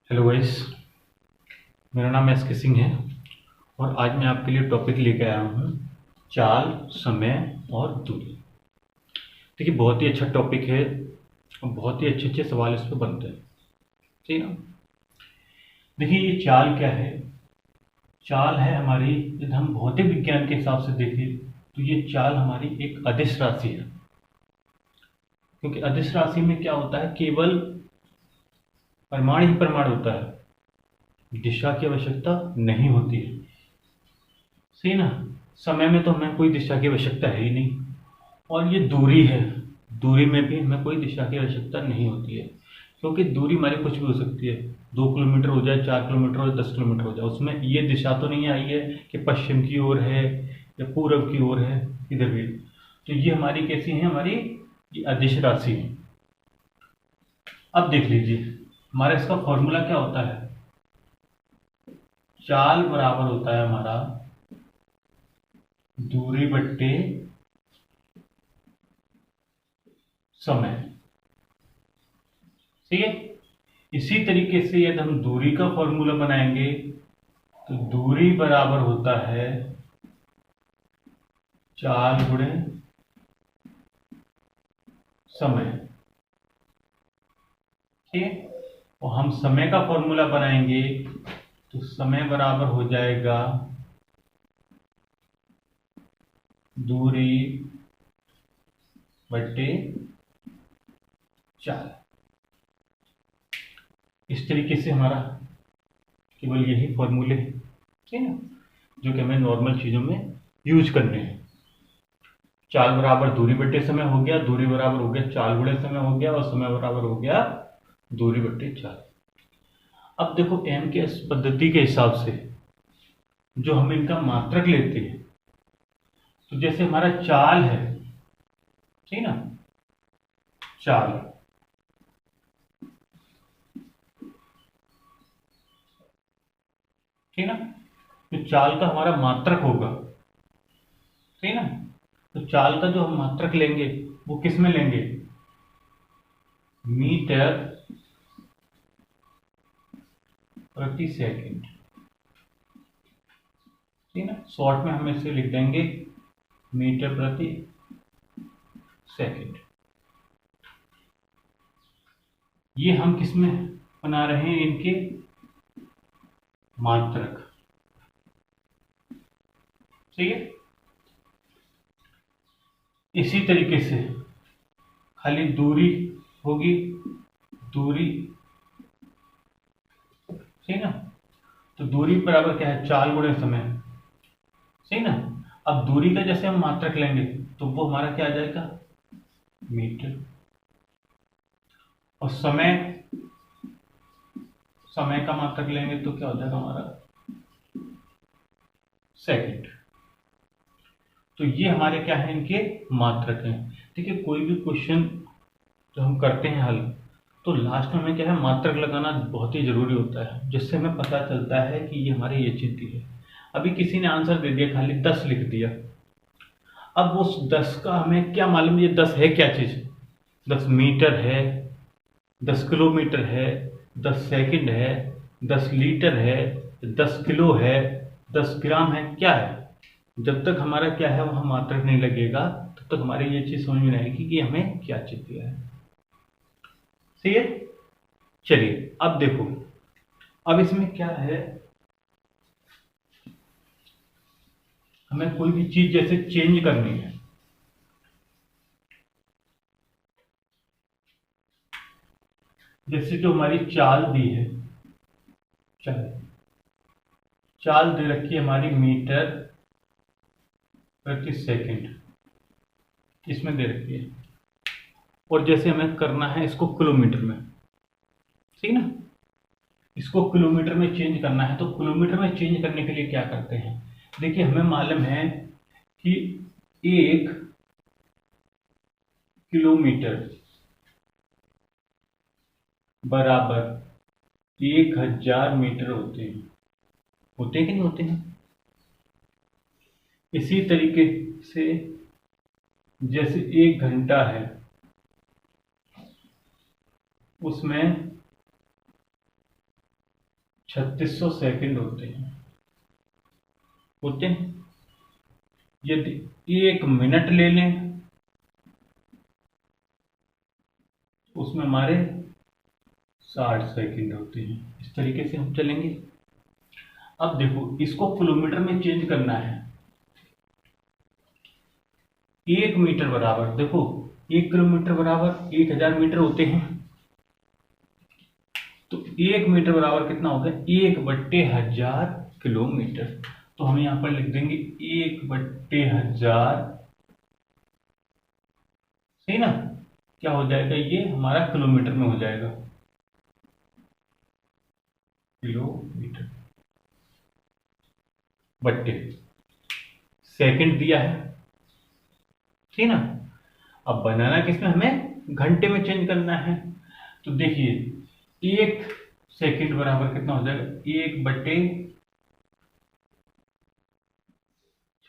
Hello guys. मेरा नाम S के सिंह है और आज मैं आपके लिए टॉपिक लेके आया हूँ चाल, समय और दूरी। देखिए, बहुत ही अच्छा टॉपिक है और बहुत ही अच्छे अच्छे सवाल इस पर बनते हैं। ठीक है। देखिए, ये चाल क्या है? चाल है हमारी, यदि हम भौतिक विज्ञान के हिसाब से देखें तो ये चाल हमारी एक अदिश राशि है। क्योंकि अदिश राशि में क्या होता है, केवल परिमाण ही परिमाण होता है, दिशा की आवश्यकता नहीं होती है। सही ना। समय में तो हमें कोई दिशा की आवश्यकता है ही नहीं। और ये दूरी है, दूरी में भी हमें कोई दिशा की आवश्यकता नहीं होती है। क्योंकि दूरी हमारी कुछ भी हो सकती है, 2 किलोमीटर हो जाए, 4 किलोमीटर हो जाए, 10 किलोमीटर हो जाए, उसमें ये दिशा तो नहीं आई है कि पश्चिम की ओर है या पूरब की ओर है, इधर भी। तो ये हमारी कैसी है, हमारी ये अदिश राशि है। अब देख लीजिए, हमारा इसका फॉर्मूला क्या होता है। चाल बराबर होता है हमारा दूरी बट्टे समय। ठीक है। इसी तरीके से यदि हम दूरी का फॉर्मूला बनाएंगे तो दूरी बराबर होता है चाल गुणे समय। ठीक है। और हम समय का फॉर्मूला बनाएंगे तो समय बराबर हो जाएगा दूरी बट्टे चाल। इस तरीके से हमारा केवल यही फॉर्मूले हैं, ठीक है ना, जो कि हमें नॉर्मल चीजों में यूज करने हैं। चाल बराबर दूरी बट्टे समय हो गया, दूरी बराबर हो गया चाल गुणे समय हो गया, और समय बराबर हो गया दूरी बट्टे चाल। अब देखो, एम के पद्धति के हिसाब से जो हम इनका मात्रक लेते हैं, तो जैसे हमारा चाल है, ठीक ना, चाल, ठीक ना, तो चाल का हमारा मात्रक होगा, ठीक ना। तो चाल का जो हम मात्रक लेंगे वो किस में लेंगे, मीटर प्रति सेकंड। ठीक ना, शॉर्ट में हम इसे लिख देंगे मीटर प्रति सेकंड। ये हम किस में बना रहे हैं, इनके मात्रक। ठीक है। इसी तरीके से खाली दूरी होगी, दूरी, ठीक ना। तो दूरी बराबर क्या है, चाल गुणे समय। सही ना। अब दूरी का जैसे हम मात्रक लेंगे तो वो हमारा क्या आ जाएगा, मीटर। और समय, समय का मात्रक लेंगे तो क्या हो जाएगा हमारा, सेकंड। तो ये हमारे क्या है, इनके मात्रक हैं। देखिए, कोई भी क्वेश्चन जो हम करते हैं हल, तो लास्ट में हमें क्या है, मात्रक लगाना बहुत ही जरूरी होता है, जिससे हमें पता चलता है कि ये हमारी ये चीज है। अभी किसी ने आंसर दे दिया, खाली 10 लिख दिया, अब उस 10 का हमें क्या मालूम ये 10 है क्या चीज। 10 मीटर है, 10 किलोमीटर है, 10 सेकंड है, 10 लीटर है, 10 किलो है, 10 ग्राम है, क्या है। जब तक हमारा क्या है वहां मात्रक नहीं लगेगा, तब तक हमारी ये चीज समझ में नहीं आएगी कि हमें क्या चीज दिया है। सही है। चलिए अब देखो, अब इसमें क्या है, हमें कोई भी चीज जैसे चेंज करनी है, जैसे जो हमारी चाल दी है, चाल, चाल दे रखी है हमारी मीटर प्रति सेकंड, इसमें दे रखी है। और जैसे हमें करना है इसको किलोमीटर में, ठीक ना, इसको किलोमीटर में चेंज करना है। तो किलोमीटर में चेंज करने के लिए क्या करते हैं, देखिए हमें मालूम है कि 1 किलोमीटर बराबर 1000 मीटर होते हैं कि नहीं होते हैं। इसी तरीके से जैसे 1 घंटा है, उसमें 3600 सेकंड होते हैं। यदि 1 मिनट ले लें उसमें हमारे 60 सेकंड होते हैं। इस तरीके से हम चलेंगे। अब देखो इसको किलोमीटर में चेंज करना है। 1 मीटर बराबर, देखो 1 किलोमीटर बराबर 1000 मीटर होते हैं। तो 1 मीटर बराबर कितना होगा? 1/1000 किलोमीटर। तो हम यहां पर लिख देंगे 1/1000। सही ना? क्या हो जाएगा? ये हमारा किलोमीटर में हो जाएगा, किलोमीटर बट्टे सेकंड दिया है। ठीक ना? अब बनाना किसमें? हमें घंटे में चेंज करना है। तो देखिए 1 सेकंड बराबर कितना हो जाएगा?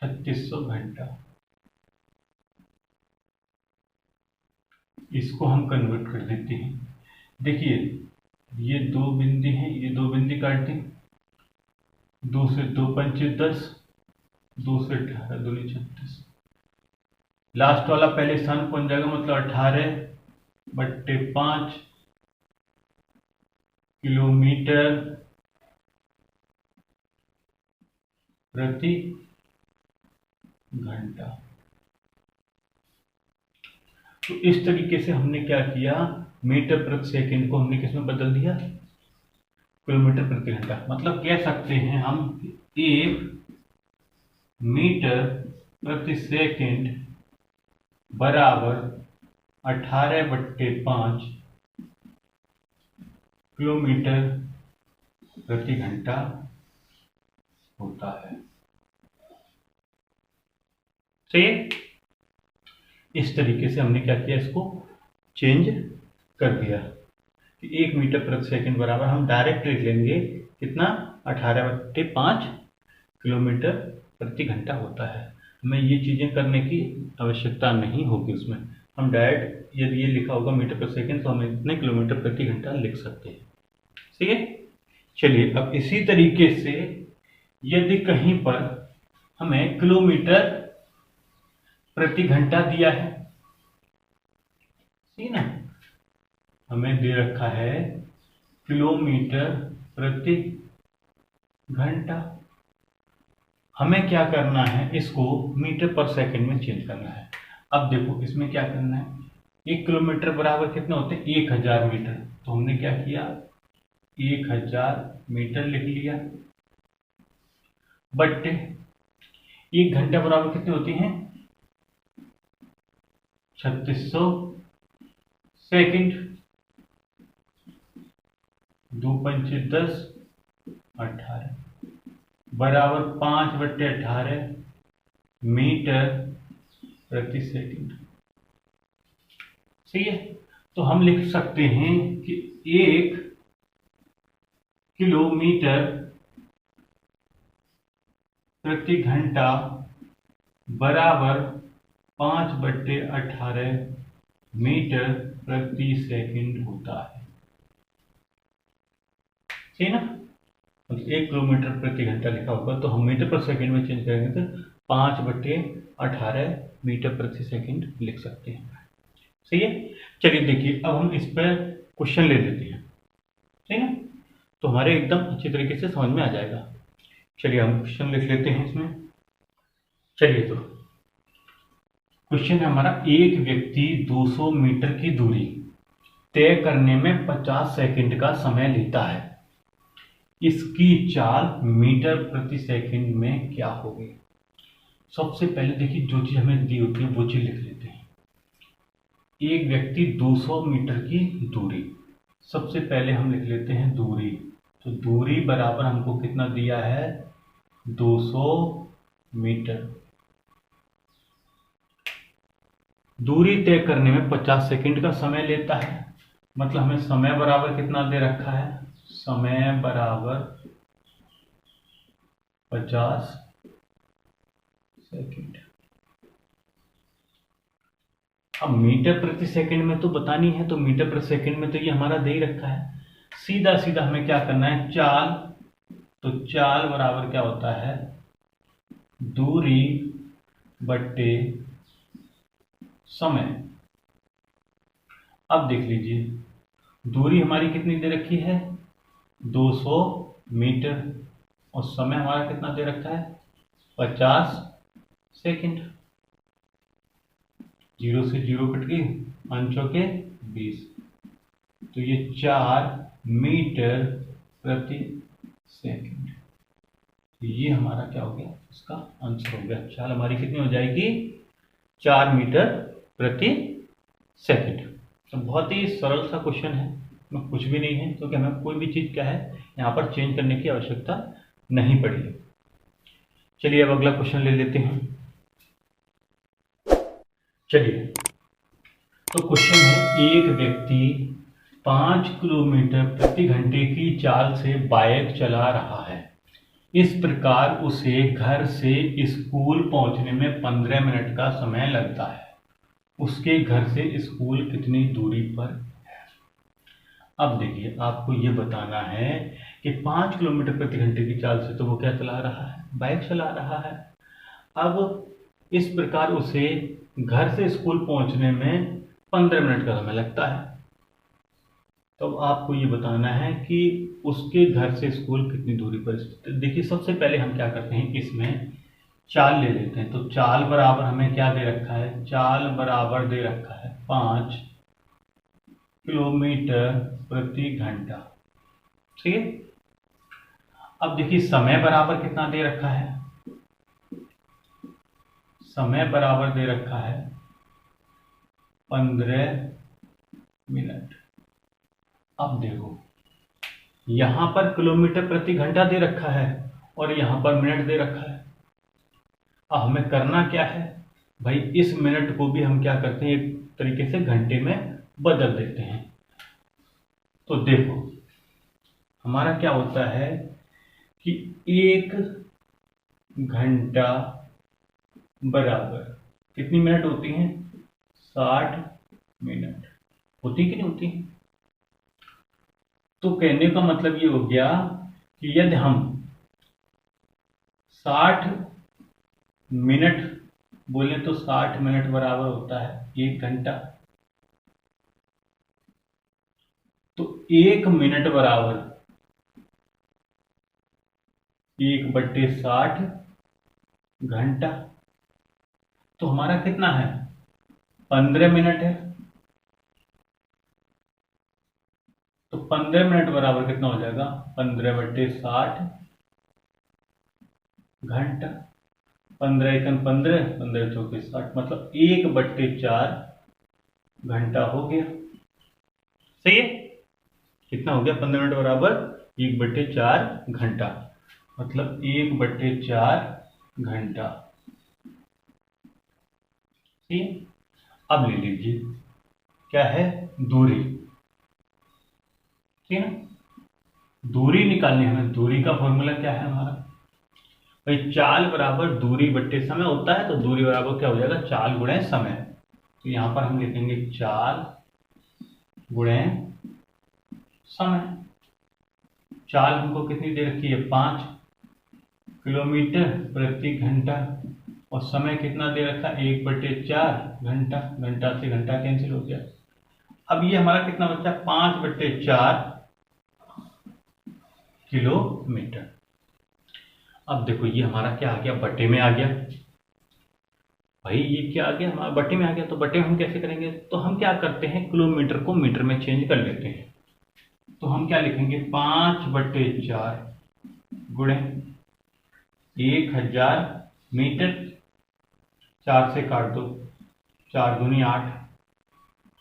1/3600 घंटा। इसको हम कन्वर्ट कर देते हैं। देखिए ये 2 बिंदी हैं, ये 2 बिंदी काट दें। 2 से 2 पंचे 10, 2 से 18 दूनी 36। लास्ट वाला पहले स्थान कौन जाएगा? मतलब 18/5 किलोमीटर प्रति घंटा। तो इस तरीके से हमने क्या किया? मीटर प्रति सेकंड को हमने किसमें बदल दिया? किलोमीटर प्रति घंटा। मतलब कह सकते हैं हम 1 मीटर प्रति सेकंड बराबर 18/5 किलोमीटर प्रति घंटा होता है। सही? इस तरीके से हमने क्या किया? इसको चेंज कर दिया कि 1 मीटर प्रति सेकंड बराबर हम डायरेक्ट लिख लेंगे कितना? 18/5 किलोमीटर प्रति घंटा होता है। हमें ये चीजें करने की आवश्यकता नहीं होगी उसमें। हम डायरेक्ट यदि ये लिखा होगा मीटर प्रति सेकंड तो हम इतने किलोमीटर प्रति घंटा लिख सकते हैं। ठीक है? चलिए अब इसी तरीके से यदि कहीं पर हमें किलोमीटर प्रति घंटा दिया है, ठीक ना, हमें दे रखा है किलोमीटर प्रति घंटा। हमें क्या करना है? इसको मीटर पर सेकंड में चेंज करना है। अब देखो इसमें क्या करना है? 1 किलोमीटर बराबर कितना होते हैं? 1000 मीटर। तो हमने क्या किया? 1000 मीटर लिख लिया बट्टे 1 घंटा बराबर कितने होती हैं? 3600 सेकंड। 2 पंचे 10, 18 बराबर 5/18 मीटर प्रति सेकंड। सही है? तो हम लिख सकते हैं कि 1 किलोमीटर प्रति घंटा बराबर 5/18 मीटर प्रति सेकंड होता है। सही ना? 1 किलोमीटर प्रति घंटा लिखा होगा तो हम मीटर पर सेकंड में चेंज करेंगे तो 5/18 मीटर प्रति सेकंड लिख सकते हैं। सही है? चलिए देखिए अब हम इस पर क्वेश्चन ले लेते हैं। ठीक है? तो हमारे एकदम अच्छी तरीके से समझ में आ जाएगा। चलिए हम क्वेश्चन लिख लेते हैं इसमें। चलिए तो क्वेश्चन है हमारा, एक व्यक्ति 200 मीटर की दूरी तय करने में 50 सेकंड का समय लेता है। इसकी चाल मीटर प्रति सेकंड में क्या होगी? सबसे पहले देखिए जो चीज हमें दी होती है वो चीज लिख लेते हैं। एक व्यक्ति 200 मीटर की दूरी, सबसे पहले हम लिख लेते हैं दूरी। तो दूरी बराबर हमको कितना दिया है? 200 मीटर। दूरी तय करने में 50 सेकंड का समय लेता है। मतलब हमें समय बराबर कितना दे रखा है? समय बराबर 50 सेकंड। अब मीटर प्रति सेकंड में तो बतानी है, तो मीटर प्रति सेकंड में तो ये हमारा दे ही रखा है। सीधा सीधा हमें क्या करना है, चाल, तो चाल बराबर क्या होता है, दूरी बट्टे समय। अब देख लीजिए, दूरी हमारी कितनी दे रखी है, 200 मीटर, और समय हमारा कितना दे रखा है, 50 सेकंड। 0 से 0 कट गई, 5 चौके 20, तो ये 4 मीटर प्रति सेकंड। तो ये हमारा क्या हो गया, इसका आंसर हो गया। चाल हमारी कितनी हो जाएगी, 4 मीटर प्रति सेकंड। तो बहुत ही सरल सा क्वेश्चन है, इसमें कुछ भी नहीं है, क्योंकि हमें कोई भी चीज़ क्या है यहाँ पर चेंज करने की आवश्यकता नहीं पड़ी है। चलिए अब अगला क्वेश्चन ले लेते हैं। चलिए, तो क्वेश्चन है, एक व्यक्ति 5 किलोमीटर प्रति घंटे की चाल से बाइक चला रहा है। इस प्रकार उसे घर से स्कूल पहुंचने में 15 मिनट का समय लगता है। उसके घर से स्कूल कितनी दूरी पर है। अब देखिए, आपको ये बताना है कि 5 किलोमीटर प्रति घंटे की चाल से तो वो क्या चला रहा है, बाइक चला रहा है। अब इस प्रकार उसे घर से स्कूल पहुंचने में 15 मिनट का समय लगता है। तो आपको ये बताना है कि उसके घर से स्कूल कितनी दूरी पर स्थित है। देखिए, सबसे पहले हम क्या करते हैं, इसमें चाल ले लेते हैं। तो चाल बराबर हमें क्या दे रखा है, चाल बराबर दे रखा है 5 किलोमीटर प्रति घंटा, ठीक है। अब देखिए, समय बराबर कितना दे रखा है, समय बराबर दे रखा है 15 मिनट। अब देखो, यहां पर किलोमीटर प्रति घंटा दे रखा है और यहां पर मिनट दे रखा है। अब हमें करना क्या है भाई, इस मिनट को भी हम क्या करते हैं, एक तरीके से घंटे में बदल देते हैं। तो देखो, हमारा क्या होता है कि 1 घंटा बराबर कितनी मिनट होती हैं, 60 मिनट होती कि नहीं होती। तो कहने का मतलब ये हो गया कि यदि हम 60 मिनट बोले तो 60 मिनट बराबर होता है 1 घंटा। तो 1 मिनट बराबर 1/60 घंटा। तो हमारा कितना है, 15 मिनट है। तो 15 मिनट बराबर कितना हो जाएगा, 15/60 घंटा। 15 एकम 15, 15 चौके 60, मतलब 1/4 घंटा हो गया। सही है, कितना हो गया, 15 मिनट बराबर 1/4 घंटा, मतलब 1/4 घंटा। ठीक है। अब ले लीजिए, क्या है, दूरी, ठीक है ना। दूरी निकालनी है हमें, दूरी का फॉर्मूला क्या है हमारा भाई, चाल बराबर दूरी बट्टे समय होता है। तो दूरी बराबर क्या हो जाएगा, चाल गुणे समय। तो यहां पर हम लिखेंगे चाल गुणे समय। चाल हमको कितनी दे रखी है, 5 किलोमीटर प्रति घंटा, और समय कितना दे रखा है, 1/4 घंटा। घंटा से घंटा कैंसिल हो गया। अब ये हमारा कितना बचा, 5/4 किलोमीटर। अब देखो, ये हमारा क्या आ गया, बटे में आ गया भाई। ये क्या आ गया, हमारा बटे में आ गया। तो बटे में हम कैसे करेंगे, तो हम क्या करते हैं, किलोमीटर को मीटर में चेंज कर लेते हैं। तो हम क्या लिखेंगे, 5/4 गुणे 1000 मीटर। 4 से काट दो, 4 दूनी 8,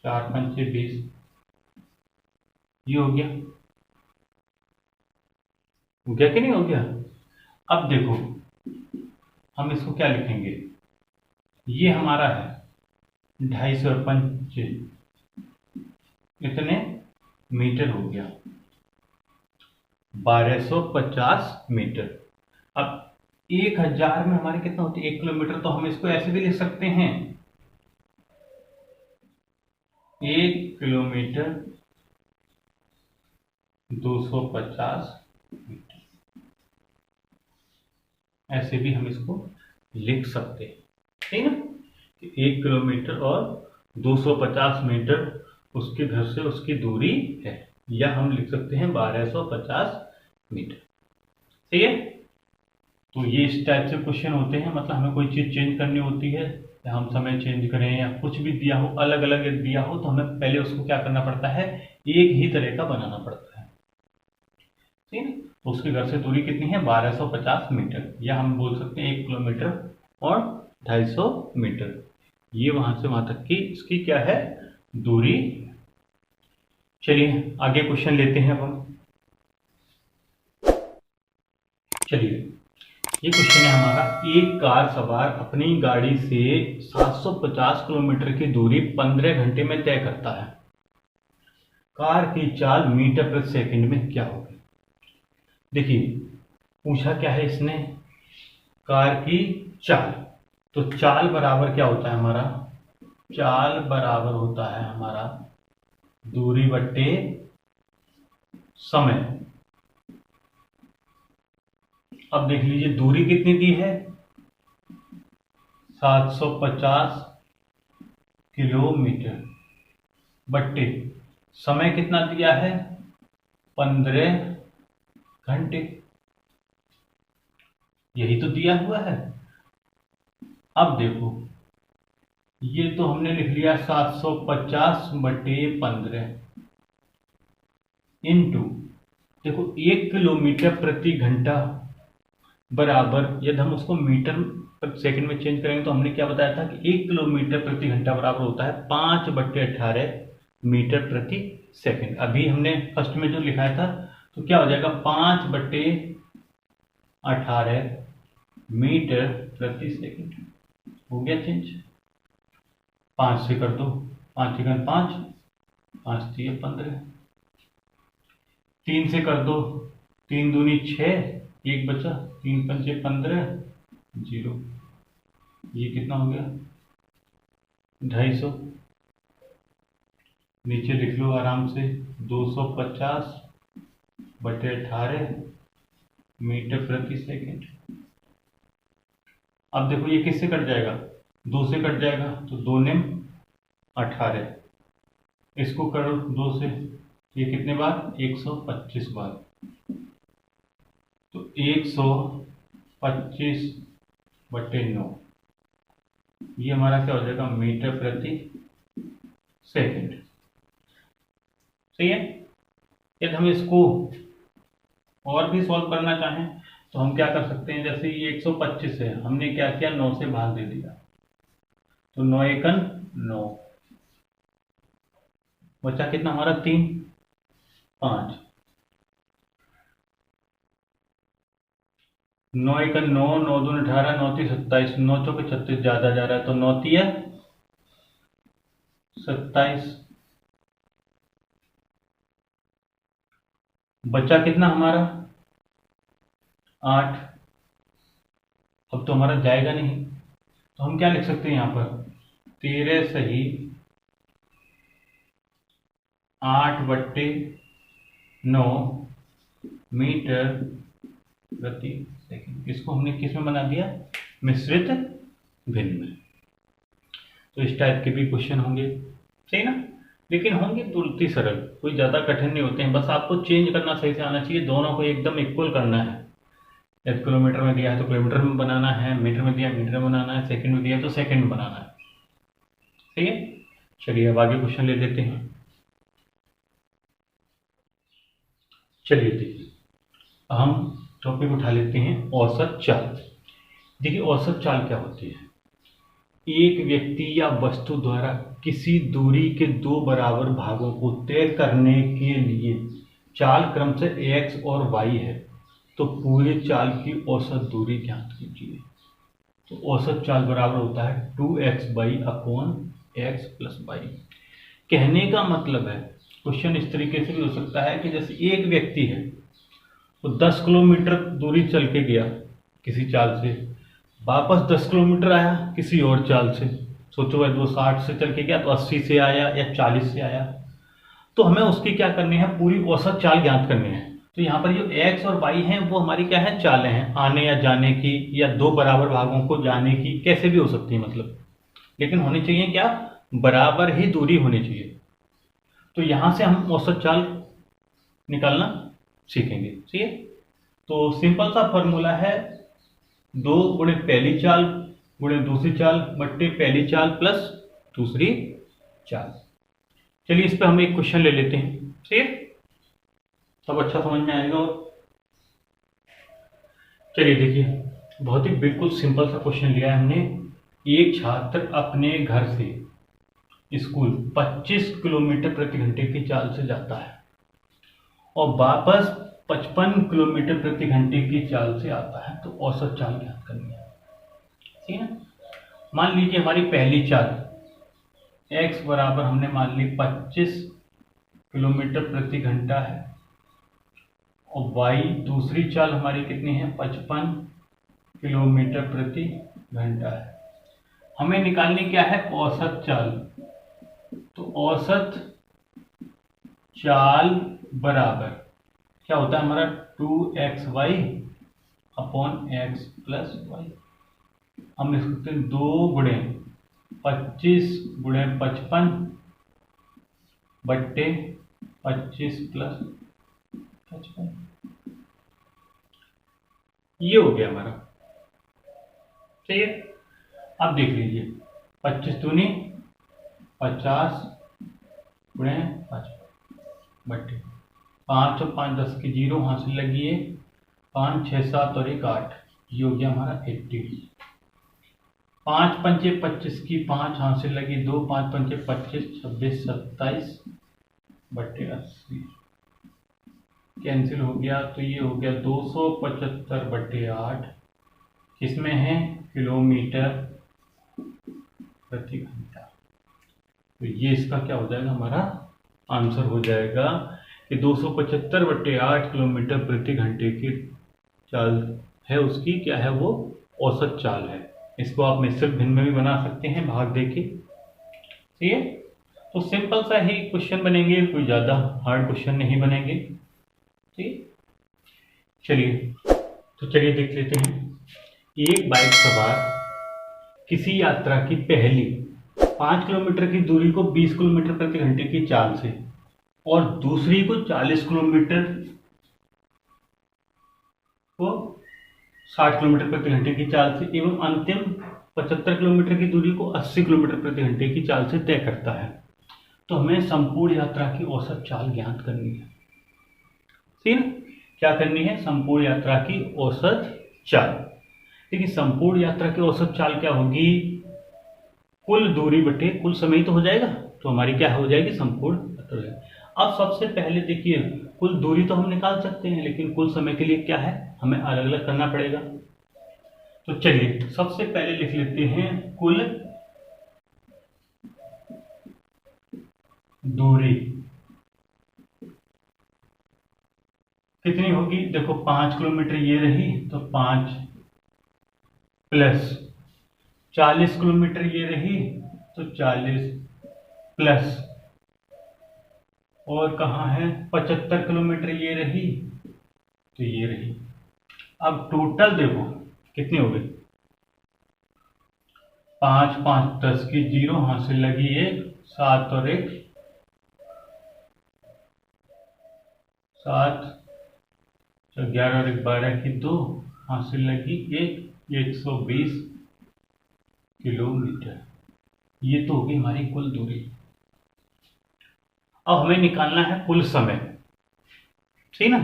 4 पंचे 20, ये हो गया कि नहीं हो गया। अब देखो, हम इसको क्या लिखेंगे, ये हमारा है 250 और 5 इतने मीटर हो गया, 1250 मीटर। अब 1000 में हमारे कितना होती है, 1 किलोमीटर। तो हम इसको ऐसे भी लिख सकते हैं, 1 किलोमीटर 250 मीटर, ऐसे भी हम इसको लिख सकते हैं, ठीक ना, कि 1 किलोमीटर और 250 मीटर उसके घर से उसकी दूरी है, या हम लिख सकते हैं 1250 मीटर। ठीक है, तो ये इस टाइप से क्वेश्चन होते हैं, मतलब हमें कोई चीज़ चेंज करनी होती है, या हम समय चेंज करें या कुछ भी दिया हो, अलग अलग दिया हो, तो हमें पहले उसको क्या करना पड़ता है, एक ही तरह का बनाना पड़ता है। ठीक है, तो उसके घर से दूरी कितनी है, 1250 मीटर, या हम बोल सकते हैं 1 किलोमीटर और 250 मीटर। ये वहां से वहां तक की इसकी क्या है, दूरी। चलिए आगे क्वेश्चन लेते हैं अब हम। चलिए, ये क्वेश्चन है हमारा, एक कार सवार अपनी गाड़ी से 750 किलोमीटर की दूरी 15 घंटे में तय करता है। कार की चाल मीटर प्रति सेकंड में क्या होगी। देखिए, पूछा क्या है इसने, कार की चाल, तो चाल बराबर क्या होता है हमारा, चाल बराबर होता है हमारा दूरी बट्टे समय। अब देख लीजिए दूरी कितनी दी है, 750 किलोमीटर, बट्टे समय कितना दिया है, 15 घंटे, यही तो दिया हुआ है। अब देखो, ये तो हमने लिख लिया 750 बटे 15 इंटू, देखो 1 किलोमीटर प्रति घंटा बराबर, यदि हम उसको मीटर प्रति सेकंड में चेंज करेंगे तो हमने क्या बताया था कि 1 किलोमीटर प्रति घंटा बराबर होता है 5/18 मीटर प्रति सेकंड। अभी हमने फर्स्ट में जो लिखा था, तो क्या हो जाएगा, 5/18 मीटर प्रति सेकंड। हो गया चेंज, 5 से कर दो, 5 सेकंड 5, 5 दिए 15, 3 से कर दो, 3 दूनी 6, 1 बचा, 3 पंचे 15, 0, ये कितना हो गया, 250। नीचे लिख लो आराम से, 250/18 मीटर प्रति सेकंड। अब देखो ये किससे कट जाएगा, 2 से कट जाएगा, तो 2 ने 18, इसको करो 2 से, ये कितने बार, 125 बार, तो 125/9, ये हमारा क्या हो जाएगा, मीटर प्रति सेकंड। सही है। यदि हम इसको और भी सॉल्व करना चाहें तो हम क्या कर सकते हैं, जैसे ये 125 है, हमने क्या किया, 9 से भाग दे दिया, तो 9 एकन 9, बचा कितना हमारा, 3, 5, 9 एकन 9, 9 दूनी 18, 9 तीस 27, 9 चौके 36, ज्यादा जा रहा है, तो 9 तिया 27, बचा कितना हमारा, 8। अब तो हमारा जाएगा नहीं, तो हम क्या लिख सकते हैं यहाँ पर, 13 सही 8/9 मीटर प्रति सेकंड। इसको हमने किस में बना दिया, मिश्रित भिन्न में। तो इस टाइप के भी क्वेश्चन होंगे, सही ना, लेकिन होंगे तुरंत ही सरल, कोई ज़्यादा कठिन नहीं होते हैं, बस आपको चेंज करना सही से आना चाहिए, दोनों को एकदम इक्वल करना है। जब किलोमीटर में दिया है तो किलोमीटर में बनाना है, मीटर में दिया मीटर में बनाना है, सेकंड में दिया है तो सेकंड में बनाना है। ठीक है, चलिए अब आगे क्वेश्चन ले लेते हैं। चलिए देखिए, हम टॉपिक उठा लेते हैं औसत चाल। देखिए औसत चाल क्या होती है, एक व्यक्ति या वस्तु द्वारा किसी दूरी के 2 बराबर भागों को तय करने के लिए चाल क्रम से x और y है, तो पूरे चाल की औसत दूरी ज्ञात कीजिए। तो औसत चाल बराबर होता है 2x/x + y। कहने का मतलब है, क्वेश्चन इस तरीके से भी हो सकता है कि जैसे एक व्यक्ति है, वो 10 किलोमीटर दूरी चल के गया किसी चाल से, वापस 10 किलोमीटर आया किसी और चाल से। सोचो भाई, वो 60 से चल के गया तो 80 से आया या 40 से आया, तो हमें उसकी क्या करनी है, पूरी औसत चाल ज्ञात करनी है। तो यहाँ पर जो x और y हैं वो हमारी क्या है, चालें हैं, आने या जाने की, या दो बराबर भागों को जाने की, कैसे भी हो सकती है मतलब, लेकिन होनी चाहिए क्या, बराबर ही दूरी होनी चाहिए। तो यहाँ से हम औसत चाल निकालना सीखेंगे, ठीक है। तो सिंपल सा फॉर्मूला है 2 गुणे पहली चाल गुणे दूसरी चाल बट्टे पहली चाल प्लस दूसरी चाल। चलिए इस पे हम एक क्वेश्चन ले लेते हैं, ठीक है, सब अच्छा समझ में आएगा। और चलिए देखिए, बहुत ही बिल्कुल सिंपल सा क्वेश्चन लिया है हमने। एक छात्र अपने घर से स्कूल 25 किलोमीटर प्रति घंटे की चाल से जाता है और वापस 55 किलोमीटर प्रति घंटे की चाल से आता है, तो औसत चाल ज्ञात करनी है, ठीक है। मान लीजिए हमारी पहली चाल x बराबर हमने मान ली 25 किलोमीटर प्रति घंटा है और y दूसरी चाल हमारी कितनी है, 55 किलोमीटर प्रति घंटा है। हमें निकालनी क्या है, औसत चाल। तो औसत चाल बराबर क्या होता है हमारा, 2xy upon x plus Y. हम लिख सकते हैं 2 गुणे 25 गुणे 55 बट्टे 25 प्लस 55। ये हो गया हमारा, ठीक है। अब देख लीजिए 25 दूनी 50 गुणे 55 बट्टे 5 और 5 10 की 0 हासिल लगी है, 5 6 7 और 1 8, ये हो गया हमारा 80। 5 पंचे 25 की 5 हासिल लगी 2, 5 पंचे 25 26 27 बट्टे 80, कैंसिल हो गया। तो ये हो गया 275 बट्टे 8, किसमें है, किलोमीटर प्रति घंटा। तो ये इसका क्या हो जाएगा, हमारा आंसर हो जाएगा कि 275 बट्टे 8 किलोमीटर प्रति घंटे की चाल है उसकी, क्या है वो, औसत चाल है। इसको आप मिश्रित भिन्न में भी बना सकते हैं, भाग देके, ठीक है। तो सिंपल सा ही क्वेश्चन बनेंगे, कोई ज़्यादा हार्ड क्वेश्चन नहीं बनेंगे, ठीक। चलिए तो चलिए देख लेते हैं। एक बाइक सवार किसी यात्रा की पहली 5 किलोमीटर की दूरी को 20 किलोमीटर प्रति घंटे की चाल से और दूसरी को 40 किलोमीटर को 60 किलोमीटर प्रति घंटे की चाल से एवं अंतिम 75 किलोमीटर की दूरी को 80 किलोमीटर प्रति घंटे की चाल से तय करता है, तो हमें संपूर्ण यात्रा की औसत चाल ज्ञात करनी है। ठीक, क्या करनी है, संपूर्ण यात्रा की औसत चाल। देखिए संपूर्ण यात्रा की औसत चाल क्या होगी, कुल दूरी बटे कुल समय तो हो जाएगा, तो हमारी क्या हो जाएगी, संपूर्ण यात्रा। अब सबसे पहले देखिए कुल दूरी तो हम निकाल सकते हैं, लेकिन कुल समय के लिए क्या है, हमें अलग अलग करना पड़ेगा। तो चलिए सबसे पहले लिख लेते हैं कुल दूरी कितनी होगी, देखो 5 किलोमीटर ये रही, तो 5 प्लस 40 किलोमीटर ये रही, तो 40 प्लस, और कहाँ है 75 किलोमीटर ये रही, तो ये रही। अब टोटल देखो कितनी हो गई, 5 5 10 की 0 हासिल लगी 1, 7 और 1 7, 11 और 1 12 की 2 हासिल लगी 1, 120 किलोमीटर। ये तो होगी हमारी कुल दूरी। अब हमें निकालना है कुल समय, ठीक ना।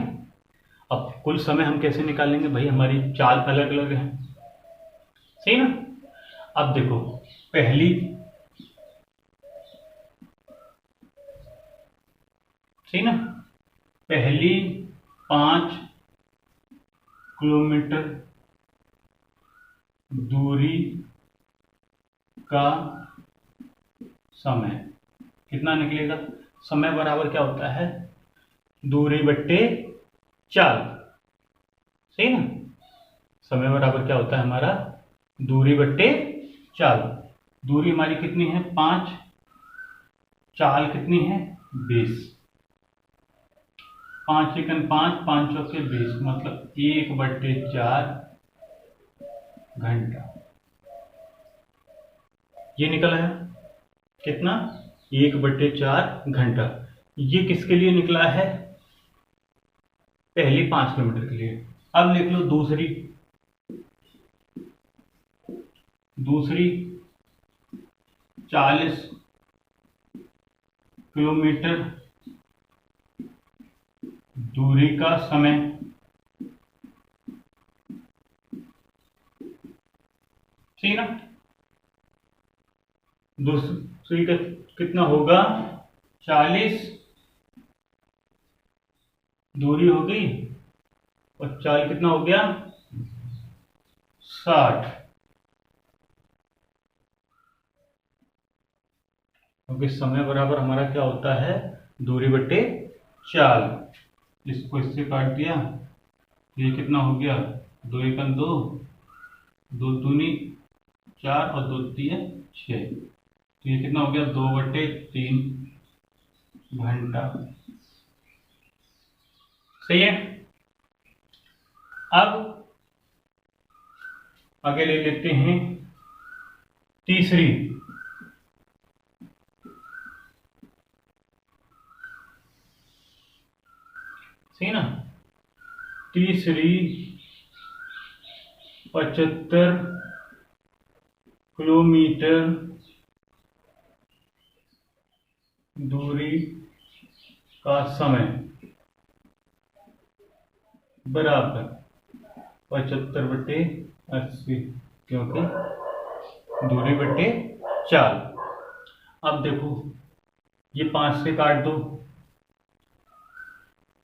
अब कुल समय हम कैसे निकालेंगे भाई, हमारी चाल अलग अलग है, सही ना। अब देखो पहली सही ना, पहली 5 किलोमीटर दूरी का समय कितना निकलेगा, समय बराबर क्या होता है, दूरी बट्टे चाल, सही ना। समय बराबर क्या होता है हमारा, दूरी बट्टे चाल। दूरी हमारी कितनी है 5, चाल कितनी है 20, 5 एकन 5, 5 चौके 20, मतलब 1/4 घंटा ये निकला है। कितना? 1/4 घंटा। ये किसके लिए निकला है? पहली 5 किलोमीटर के लिए। अब लिख लो दूसरी 40 किलोमीटर दूरी का समय। ठीक ना? दूसरी का कितना होगा? 40 दूरी हो गई और 4 कितना हो गया? 60। क्योंकि समय बराबर हमारा क्या होता है? दूरी बटे चाल। इसको इससे काट दिया, ये कितना हो गया? 2 एकम 2, 2 दूनी 4 और 2 तिया 6। तो ये कितना हो गया? 2/3 घंटा। सही है। अब आगे ले लेते हैं तीसरी। सही ना? तीसरी 75 किलोमीटर दूरी का समय बराबर 75/80, क्योंकि दूरी बटे चाल। अब देखो ये 5 से काट दो।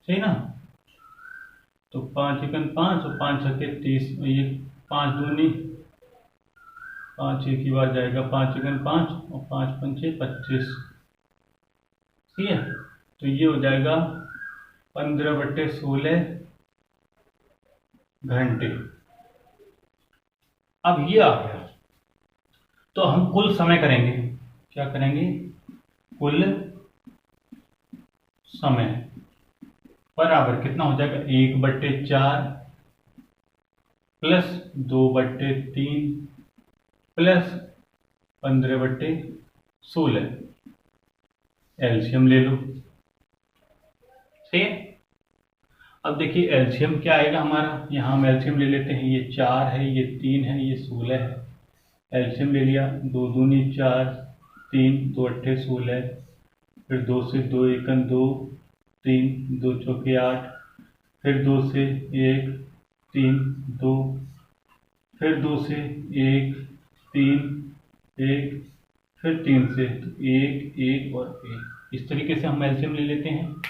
सही ना? तो 5 एकन 5 और 5 छक्के 30, ये 5 दूनी 5 एक ही बार जाएगा, 5 एकन 5 और 5 पंचे 25। ठीक है? तो ये हो जाएगा 15/16 घंटे। अब ये आ गया, तो हम कुल समय करेंगे। क्या करेंगे? कुल समय बराबर कितना हो जाएगा? 1/4 प्लस 2/3 प्लस 15/16। एलसीएम ले लो। ठीक है? अब देखिए एलसीएम क्या आएगा हमारा। यहाँ हम एलसीएम ले लेते हैं। ये 4 है, ये 3 है, ये 16 है। एलसीएम ले लिया। 2 दूनी 4, 3 2 अट्ठे 16, फिर 2 से 2 एकन 2, 3 2 चौके 8, फिर 2 से 1 3 2, फिर 2 से 1 3 1, फिर 3 से 1 1 और 1। इस तरीके से हम एलसीएम ले लेते हैं।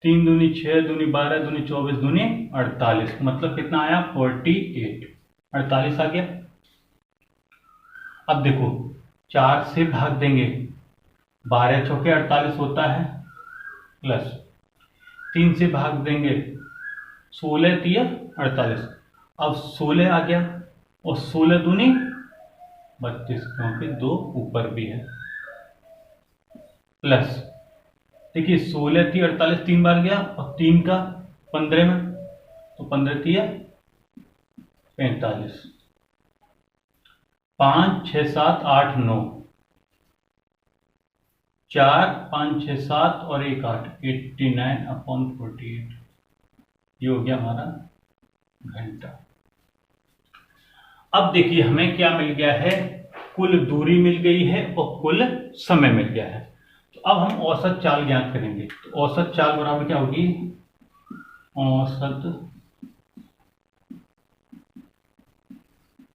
3 दूनी 6, दूनी 12, दूनी 24, दूनी 48, मतलब कितना आया? 48। 48 आ गया। अब देखो 4 से भाग देंगे, 12 चौके 48 होता है, प्लस 3 से भाग देंगे, 16 तिया 48। अब 16 आ गया और 16 दूनी 32, क्योंकि 2 ऊपर भी है, प्लस देखिए 16 थी 48 3 बार गया और 3 का 15 में, तो 15 तिया 45। 5 6 7 8 9, 4 5 6 7 और 1 8, 89/48। ये हो गया हमारा घंटा। अब देखिए हमें क्या मिल गया है? कुल दूरी मिल गई है और कुल समय मिल गया है। तो अब हम औसत चाल ज्ञात करेंगे। तो औसत चाल बराबर क्या होगी? औसत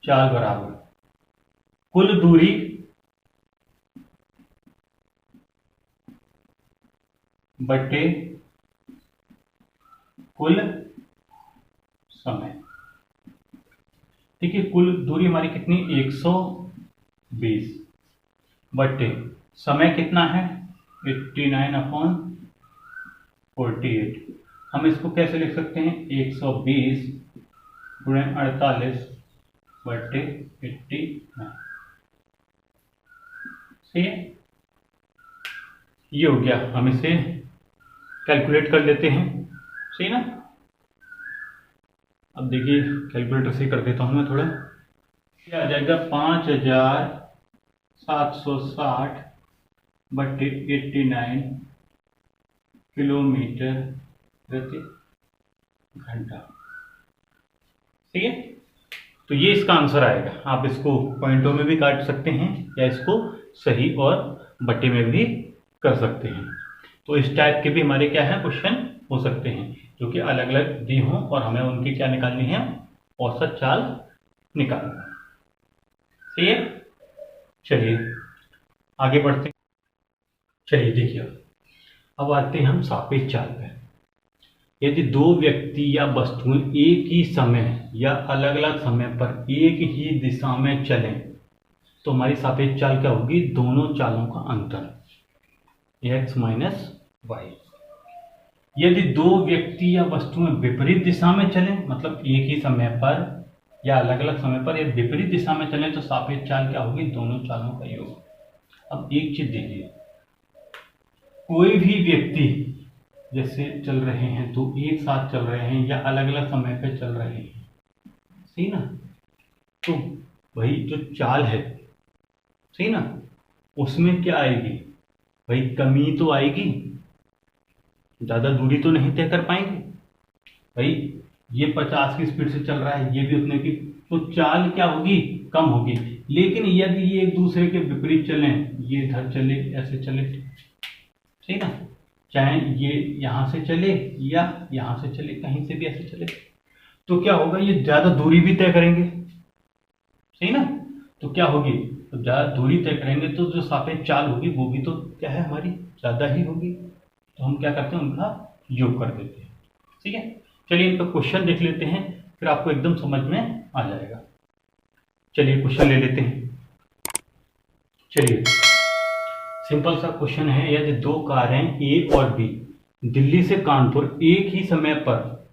चाल बराबर कुल दूरी बटे कुल समय। देखिए कुल दूरी हमारी कितनी? 120 बटे समय कितना है? 89/48। हम इसको कैसे लिख सकते हैं? 120 गुणे 48 बटे 89। सही है? ये हो गया। हम इसे कैलकुलेट कर लेते हैं, सही ना। अब देखिए कैलकुलेटर से कर देता हूँ मैं थोड़ा, क्या आ जाएगा 5760 बटे 89 किलोमीटर प्रति घंटा, ठीक है। तो ये इसका आंसर आएगा। आप इसको पॉइंटों में भी काट सकते हैं या इसको सही और बटे में भी कर सकते हैं। तो इस टाइप के भी हमारे क्या है क्वेश्चन हो सकते हैं, जो कि अलग अलग दी हों और हमें उनकी क्या निकालनी है, औसत चाल निकालना, सही है। चलिए आगे बढ़ते हैं। चलिए देखिए अब आते हैं हम सापेक्ष चाल पे। यदि दो व्यक्ति या वस्तुएं एक ही समय या अलग अलग समय पर एक ही दिशा में चलें तो हमारी सापेक्ष चाल क्या होगी, दोनों चालों का अंतर x माइनस वाई। यदि दो व्यक्ति या वस्तुएं विपरीत दिशा में चलें, मतलब एक ही समय पर या अलग अलग समय पर यदि विपरीत दिशा में चलें तो सापेक्ष चाल क्या होगी, दोनों चालों का योग। अब एक चीज देखिए, कोई भी व्यक्ति जैसे चल रहे हैं तो एक साथ चल रहे हैं या अलग अलग समय पे चल रहे हैं, सही ना। तो भाई जो चाल है, सही ना, उसमें क्या आएगी भाई, कमी तो आएगी, ज्यादा दूरी तो नहीं तय कर पाएंगे भाई। ये 50 की स्पीड से चल रहा है, ये भी उतने की, तो चाल क्या होगी, कम होगी। लेकिन यदि ये एक दूसरे के विपरीत चलें, ये इधर चले ऐसे चले, सही ना, चाहे ये यहां से चले या यहां से चले, कहीं से भी ऐसे चले, तो क्या होगा, ये ज्यादा दूरी भी तय करेंगे, सही ना। तो क्या होगी, तो ज्यादा दूरी तय करेंगे तो जो सापेक्ष चाल होगी वो भी तो क्या है, हमारी ज्यादा ही होगी। तो हम क्या करते हैं, उनका योग कर देते हैं, ठीक है। चलिए इनका क्वेश्चन देख लेते हैं, फिर आपको एकदम समझ में आ जाएगा। चलिए क्वेश्चन ले लेते हैं। चलिए सिंपल सा क्वेश्चन है, यदि दो कारें ए और बी दिल्ली से कानपुर एक ही समय पर,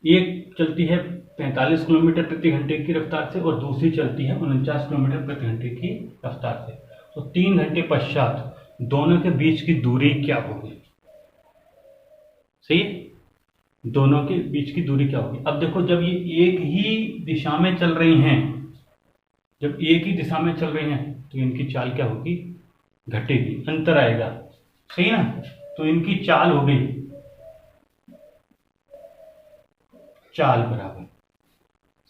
एक चलती है 45 किलोमीटर प्रति घंटे की रफ्तार से और दूसरी चलती है 49 किलोमीटर प्रति घंटे की रफ्तार से, तो 3 घंटे पश्चात दोनों के बीच की दूरी क्या होगी, सही, दोनों के बीच की दूरी क्या होगी। अब देखो जब ये एक ही दिशा में चल रही हैं, जब एक ही दिशा में चल रही हैं तो इनकी चाल क्या होगी, घटेगी, अंतर आएगा, सही ना। तो इनकी चाल हो गई, चाल बराबर,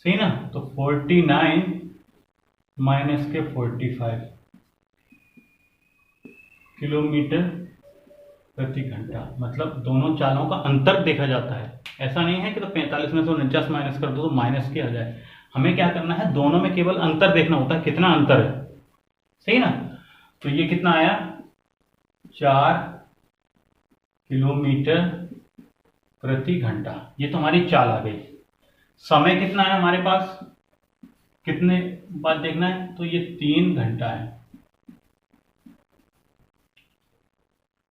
सही ना, तो 49 माइनस के 45 किलोमीटर प्रति घंटा, मतलब दोनों चालों का अंतर देखा जाता है। ऐसा नहीं है कि तो 45 में से 49 माइनस कर दो तो माइनस के आ जाए, हमें क्या करना है, दोनों में केवल अंतर देखना होता है, कितना अंतर है, सही ना। तो ये कितना आया, 4 किलोमीटर प्रति घंटा, ये तो हमारी चाल आ गई। समय कितना है हमारे पास, कितने बाद देखना है, तो ये 3 घंटा है।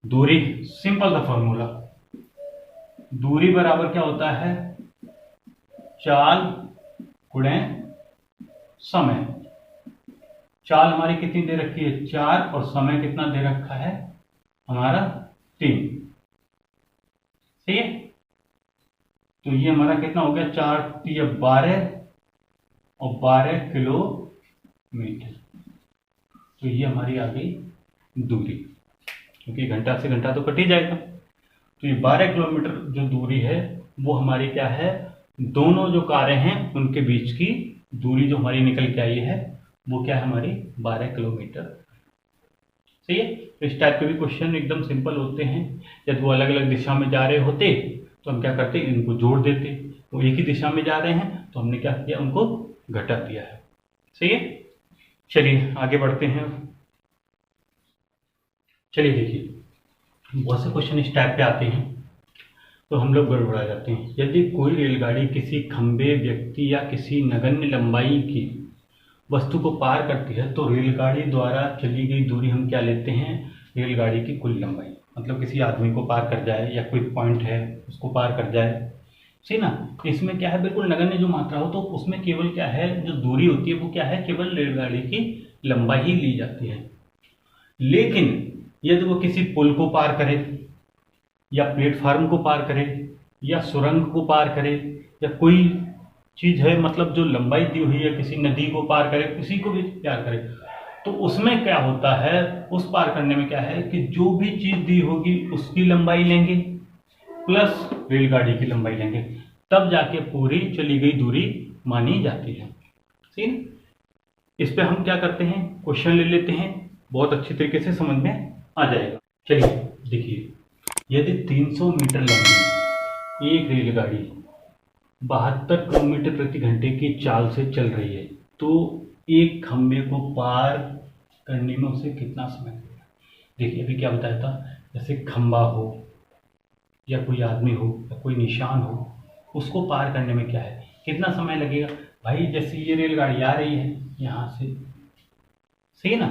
दूरी, सिंपल सा फॉर्मूला, दूरी बराबर क्या होता है, चाल गुणे समय। चाल हमारी कितनी दे रखी है, 4, और समय कितना दे रखा है हमारा, 3, सही है। तो ये हमारा कितना हो गया, 4 या 12 और 12 किलोमीटर, तो ये हमारी आ गई दूरी, क्योंकि घंटा से घंटा तो कट ही जाएगा। तो ये 12 किलोमीटर जो दूरी है वो हमारी क्या है, दोनों जो कारें हैं उनके बीच की दूरी जो हमारी निकल के आई है वो क्या है, हमारी 12 किलोमीटर, सही है। तो इस टाइप के भी क्वेश्चन एकदम सिंपल होते हैं। जब वो अलग अलग दिशा में जा रहे होते तो हम क्या करते, इनको जोड़ देते, वो एक ही दिशा में जा रहे हैं तो हमने क्या किया, उनको घटा दिया है, सही है। चलिए आगे बढ़ते हैं। चलिए देखिए बहुत से क्वेश्चन इस टाइप पे आते हैं तो हम लोग गड़बड़ा जाते हैं। यदि कोई रेलगाड़ी किसी खंबे, व्यक्ति या किसी नगण्य लंबाई की वस्तु को पार करती है तो रेलगाड़ी द्वारा चली गई दूरी हम क्या लेते हैं, रेलगाड़ी की कुल लंबाई, मतलब किसी आदमी को पार कर जाए या कोई पॉइंट है उसको पार कर जाए, सही ना। इसमें क्या है, बिल्कुल नगण्य जो मात्रा हो तो उसमें केवल क्या है, जो दूरी होती है वो क्या है, केवल रेलगाड़ी की लंबाई ही ली जाती है। लेकिन यदि वो किसी पुल को पार करे, या प्लेटफार्म को पार करे, या सुरंग को पार करे, या कोई चीज है मतलब जो लंबाई दी हुई है, किसी नदी को पार करे, किसी को भी पार करे, तो उसमें क्या होता है, उस पार करने में क्या है कि जो भी चीज दी होगी उसकी लंबाई लेंगे प्लस रेलगाड़ी की लंबाई लेंगे, तब जाके पूरी चली गई दूरी मानी जाती है। ठीक, इस पे हम क्या करते हैं, क्वेश्चन ले लेते हैं, बहुत अच्छी तरीके से समझ में आ जाएगा। चलिए देखिए, यदि 300 मीटर लंबी एक रेलगाड़ी 72 किलोमीटर प्रति घंटे की चाल से चल रही है, तो एक खंबे को पार करने में उसे कितना समय लगेगा। देखिए अभी क्या बताया था, जैसे खंबा हो या कोई आदमी हो या कोई निशान हो, उसको पार करने में क्या है, कितना समय लगेगा। भाई जैसे ये रेलगाड़ी आ रही है यहाँ से, सही ना,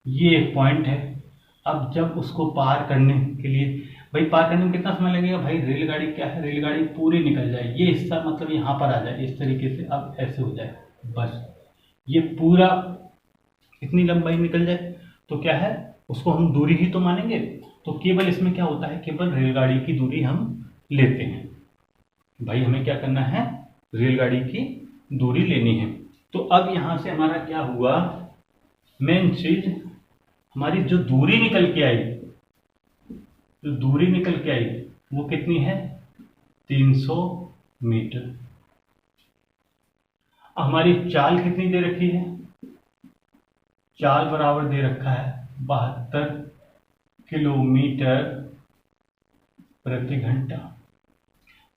ये एक पॉइंट है। अब जब उसको पार करने के लिए, भाई पार करने में कितना समय लगेगा, भाई रेलगाड़ी क्या है, रेलगाड़ी पूरी निकल जाए, ये हिस्सा मतलब यहाँ पर आ जाए इस तरीके से, अब ऐसे हो जाए, बस ये पूरा इतनी लंबाई निकल जाए, तो क्या है, उसको हम दूरी ही तो मानेंगे। तो केवल इसमें क्या होता है, केवल रेलगाड़ी की दूरी हम लेते हैं। भाई हमें क्या करना है, रेलगाड़ी की दूरी लेनी है। तो अब यहां से हमारा क्या हुआ, मेन चीज हमारी जो दूरी निकल के आई, जो दूरी निकल के आई वो कितनी है, 300 मीटर। हमारी चाल कितनी दे रखी है, चाल बराबर दे रखा है 72 किलोमीटर प्रति घंटा।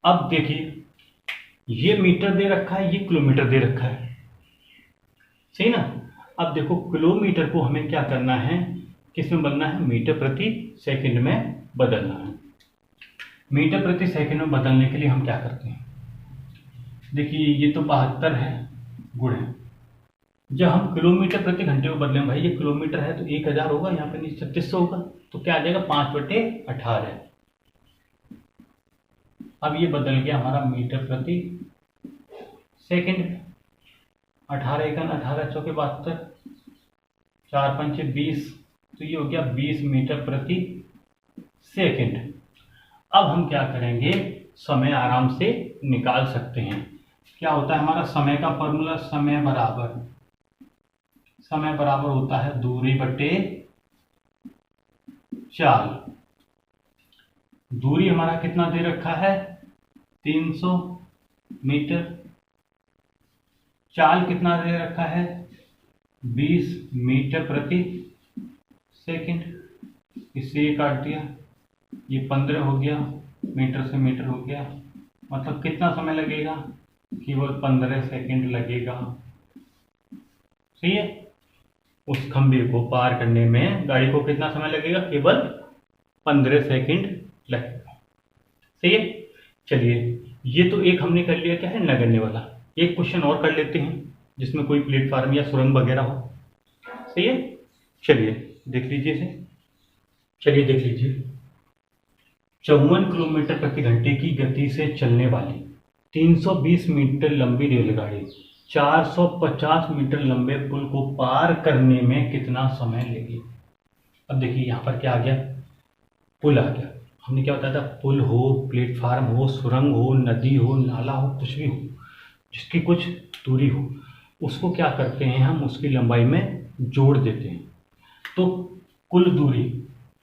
अब देखिए ये मीटर दे रखा है, ये किलोमीटर दे रखा है, सही ना। अब देखो किलोमीटर को हमें क्या करना है, किसमें बदलना है, मीटर प्रति सेकंड में बदलना है। मीटर प्रति सेकंड में बदलने के लिए हम क्या करते हैं, देखिए ये तो 72 है गुणे, जब हम किलोमीटर प्रति घंटे में बदलें, भाई ये किलोमीटर है तो 1000 होगा, यहाँ पे नीचे 3600 होगा, तो क्या आ जाएगा 5/18। अब ये बदल गया हमारा मीटर प्रति सेकंड, 18 एकन 18 चौके 72, 4 पंचे 20, तो ये हो गया 20 मीटर प्रति सेकंड। अब हम क्या करेंगे, समय आराम से निकाल सकते हैं। क्या होता है हमारा समय का फॉर्मूला, समय बराबर होता है दूरी बटे चाल। दूरी हमारा कितना दे रखा है, 300 मीटर, चाल कितना दे रखा है, 20 मीटर प्रति सेकंड। इससे ये काट दिया, ये 15 हो गया, मीटर से मीटर हो गया, मतलब कितना समय लगेगा, केवल 15 सेकंड लगेगा। सही है, उस खंबे को पार करने में गाड़ी को कितना समय लगेगा, केवल 15 सेकंड लगेगा। सही है, चलिए ये तो एक हमने कर लिया, क्या है, नगण्य वाला। एक क्वेश्चन और कर लेते हैं जिसमें कोई प्लेटफार्म या सुरंग वगैरह हो। सही है, चलिए देख लीजिए इसे, चलिए देख लीजिए, 54 किलोमीटर प्रति घंटे की गति से चलने वाली 320 मीटर लंबी रेलगाड़ी 450 मीटर लंबे पुल को पार करने में कितना समय लेगी। अब देखिए यहाँ पर क्या आ गया, पुल आ गया। हमने क्या बताया था, पुल हो, प्लेटफार्म हो, सुरंग हो, नदी हो, नाला हो, कुछ भी हो जिसकी कुछ दूरी हो, उसको क्या करते हैं हम, उसकी लंबाई में जोड़ देते हैं। तो कुल दूरी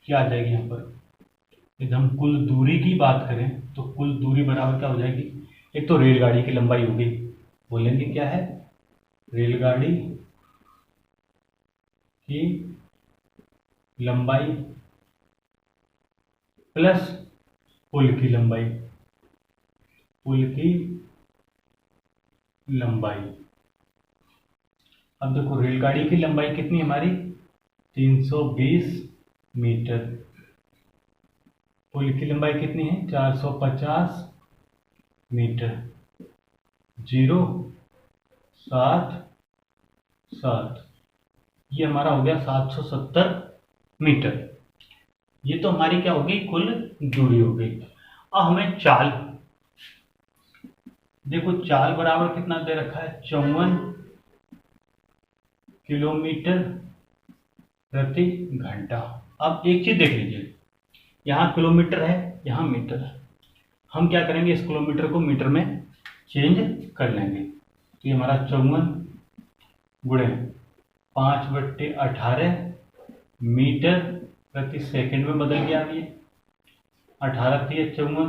क्या आ जाएगी यहाँ पर, यदि हम कुल दूरी की बात करें तो कुल दूरी बराबर क्या हो जाएगी, एक तो रेलगाड़ी की लंबाई हो गई, बोलेंगे क्या है, रेलगाड़ी की लंबाई प्लस पुल की लंबाई, पुल की लंबाई। अब देखो रेलगाड़ी की लंबाई कितनी हमारी, 320 मीटर, पुल की लंबाई कितनी है, 450 मीटर, 0 7 7, ये हमारा हो गया 770 मीटर। ये तो हमारी क्या हो गई, कुल दूरी हो गई। अब हमें चाल, देखो चाल बराबर कितना दे रखा है, 54 किलोमीटर प्रति घंटा। अब एक चीज देख लीजिए, यहाँ किलोमीटर है यहाँ मीटर है। हम क्या करेंगे, इस किलोमीटर को मीटर में चेंज कर लेंगे। तो ये हमारा 54 गुणे 5/18 मीटर प्रति सेकंड में बदल गया। अब ये 18 थी 54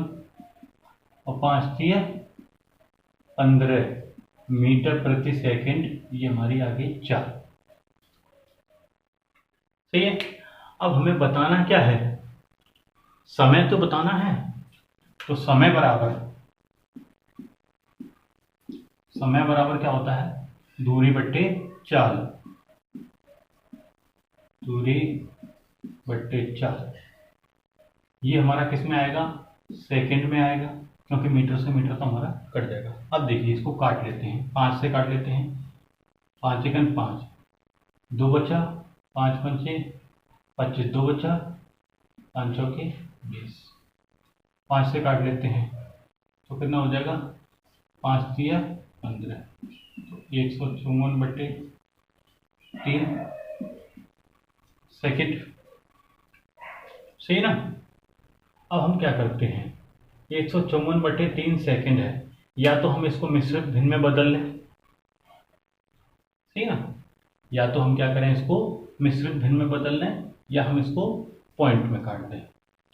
और 5 थी 15 मीटर प्रति सेकंड, ये हमारी आ गई 4। सही है। अब हमें बताना क्या है, समय तो बताना है। तो समय बराबर क्या होता है, दूरी बट्टे चाल, दूरी बट्टे चाल। ये हमारा किस में आएगा, सेकंड में आएगा, क्योंकि मीटर से मीटर तो हमारा कट जाएगा। अब देखिए इसको काट लेते हैं, 5 से काट लेते हैं, 5 एकन 5, 2 बचा, 5 पंचे 25, 2 बचा, 5 चौके 20, 5 से काट लेते हैं तो कितना हो जाएगा, 5 दिया 15, तो 154/3 सेकेंड। सही ना। अब हम क्या करते हैं, 154/3 सेकेंड है, या तो हम इसको मिश्रित भिन्न में बदल लें। सही ना, या तो हम क्या करें, इसको मिश्रित भिन्न में बदल लें, या हम इसको पॉइंट में काट दें।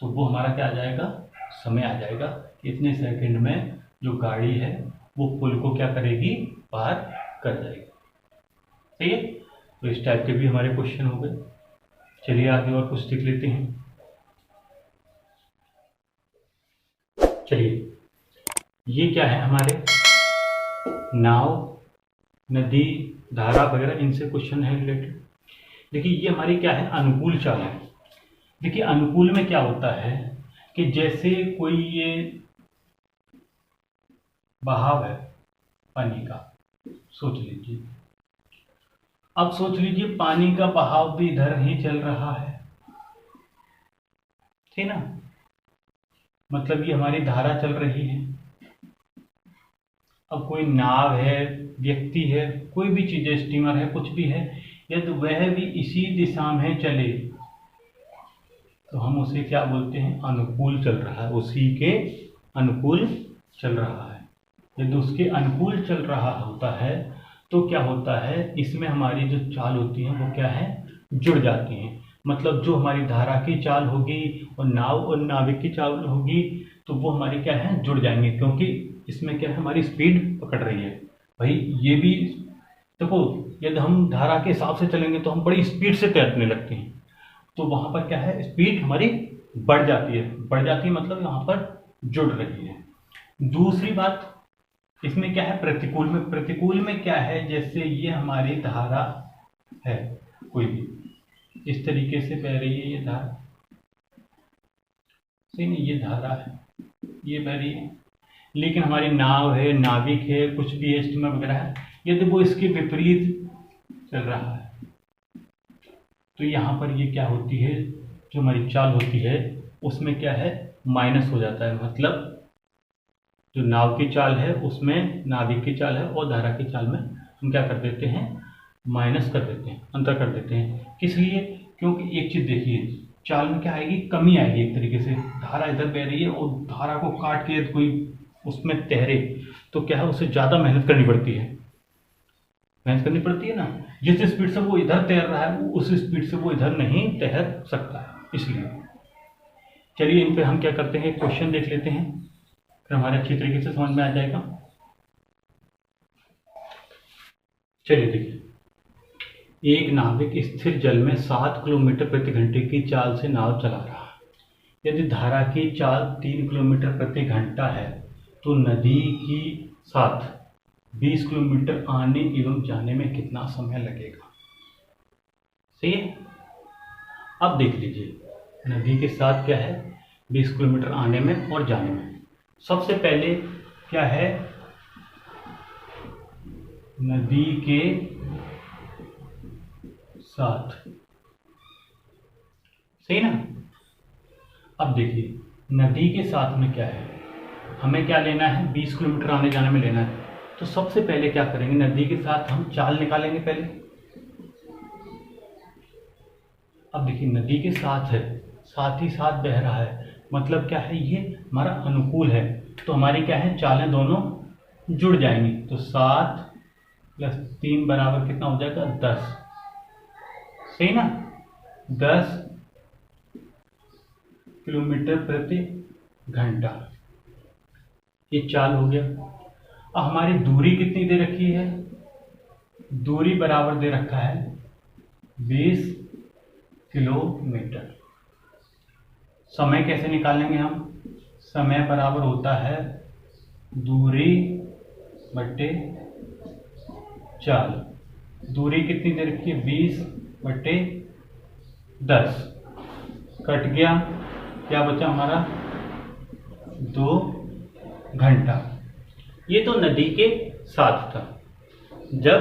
तो वो हमारा क्या आ जाएगा, समय आ जाएगा। इतने सेकंड में जो गाड़ी है वो पुल को क्या करेगी, पार कर जाएगी। सही है। तो इस टाइप के भी हमारे क्वेश्चन हो गए। चलिए आगे और कुछ सीख लेते हैं। चलिए, ये क्या है, हमारे नाव, नदी, धारा वगैरह इनसे क्वेश्चन है रिलेटेड। देखिए ये हमारी क्या है, अनुकूल चाल है। देखिए अनुकूल में क्या होता है कि जैसे कोई ये बहाव है पानी का, सोच लीजिए। अब सोच लीजिए पानी का बहाव भी इधर ही चल रहा है, ठीक ना, मतलब ये हमारी धारा चल रही है। अब कोई नाव है, व्यक्ति है, कोई भी चीज है, स्टीमर है, कुछ भी है, यदि वह भी इसी दिशा में चले तो हम उसे क्या बोलते हैं, अनुकूल चल रहा है, उसी के अनुकूल चल रहा है। यदि उसके अनुकूल चल रहा होता है तो क्या होता है, इसमें हमारी जो चाल होती है वो क्या है, जुड़ जाती हैं। मतलब जो हमारी धारा की चाल होगी और नाव और नाविक की चाल होगी तो वो हमारी क्या है, जुड़ जाएंगे, क्योंकि इसमें क्या है, हमारी स्पीड पकड़ रही है। भाई ये भी देखो, यदि हम धारा के हिसाब से चलेंगे तो हम बड़ी स्पीड से तैरने लगते हैं, तो वहां पर क्या है, स्पीड हमारी बढ़ जाती है, मतलब यहाँ पर जुड़ रही है। दूसरी बात इसमें क्या है, प्रतिकूल में क्या है, जैसे ये हमारी धारा है, कोई भी इस तरीके से बह रही है, ये धारा सही नहीं, ये धारा है, ये बह रही है, लेकिन हमारी नाव है, नाविक है, कुछ भी है, स्टीमर वगैरह है, यदि वो इसके विपरीत चल रहा है तो यहाँ पर ये क्या होती है, जो हमारी चाल होती है उसमें क्या है, माइनस हो जाता है। मतलब जो नाव की चाल है उसमें नाविक की चाल है और धारा की चाल में हम क्या कर देते हैं, माइनस कर देते हैं, अंतर कर देते हैं। किस लिए, क्योंकि एक चीज देखिए, चाल में क्या आएगी, कमी आएगी। एक तरीके से धारा इधर बह रही है और धारा को काट के कोई उसमें तैरे तो क्या है, उसे ज़्यादा मेहनत करनी पड़ती है, ना। जिस स्पीड से वो इधर तैर रहा है वो उस स्पीड से वो इधर नहीं तैर सकता है, इसलिए। चलिए इन पे हम क्या करते हैं, क्वेश्चन देख लेते हैं, फिर हमारे अच्छी तरीके से समझ में आ जाएगा। चलिए देखिए, एक नाविक स्थिर जल में 7 किलोमीटर प्रति घंटे की चाल से नाव चला रहा है। यदि धारा की चाल 3 किलोमीटर प्रति घंटा है तो नदी की साथ 20 किलोमीटर आने एवं जाने में कितना समय लगेगा। सही है। अब देख लीजिए, नदी के साथ क्या है, 20 किलोमीटर आने में और जाने में। सबसे पहले क्या है, नदी के साथ, सही ना। अब देखिए नदी के साथ में क्या है, हमें क्या लेना है, 20 किलोमीटर आने जाने में लेना है। तो सबसे पहले क्या करेंगे, नदी के साथ हम चाल निकालेंगे पहले। अब देखिए नदी के साथ है, साथ ही साथ बह रहा है, मतलब क्या है, ये हमारा अनुकूल है, तो हमारी क्या है, चालें दोनों जुड़ जाएंगी। तो 7 + 3 बराबर कितना हो जाएगा, 10। सही ना, 10 किलोमीटर प्रति घंटा, ये चाल हो गया। अब हमारी दूरी कितनी दे रखी है, दूरी बराबर दे रखा है 20 किलोमीटर। समय कैसे निकालेंगे हम, समय बराबर होता है दूरी बटे चाल। दूरी कितनी दे रखी है, 20/10, कट गया, क्या बचा हमारा, 2 घंटा। ये तो नदी के साथ था, जब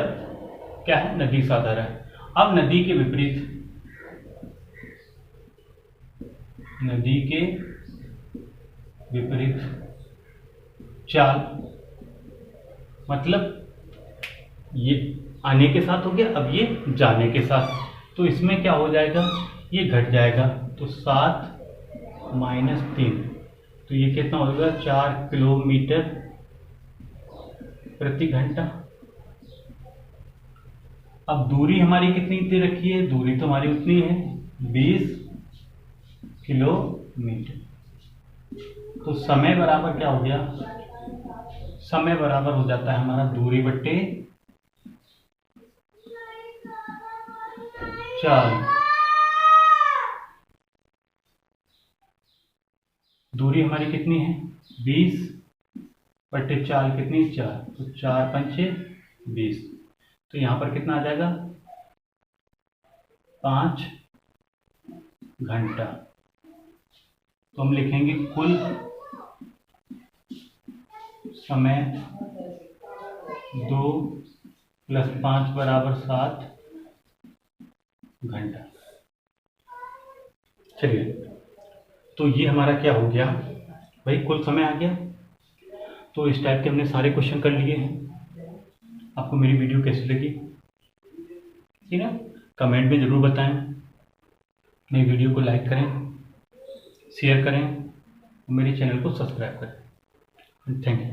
क्या है, नदी साथ आ रहा है। अब नदी के विपरीत, नदी के विपरीत चाल, मतलब ये आने के साथ हो गया, अब ये जाने के साथ, तो इसमें क्या हो जाएगा, ये घट जाएगा। तो 7 - 3, तो ये कितना होगा, 4 किलोमीटर प्रति घंटा। अब दूरी हमारी कितनी दे रखी है, दूरी तो हमारी उतनी है, 20 किलोमीटर। तो समय बराबर क्या हो गया, समय बराबर हो जाता है हमारा दूरी बट्टे चाल। दूरी हमारी कितनी है, 20/4 कितनी, 4, तो 4 × 5 = 20। तो यहाँ पर कितना आ जाएगा, 5 घंटा। तो हम लिखेंगे कुल समय 2 + 5 = 7 घंटा। चलिए, तो ये हमारा क्या हो गया भाई, कुल समय आ गया। तो इस टाइप के हमने सारे क्वेश्चन कर लिए हैं। आपको मेरी वीडियो कैसी लगी, ठीक है, कमेंट में ज़रूर बताएं। मेरी वीडियो को लाइक करें, शेयर करें, और मेरे चैनल को सब्सक्राइब करें। Thank you.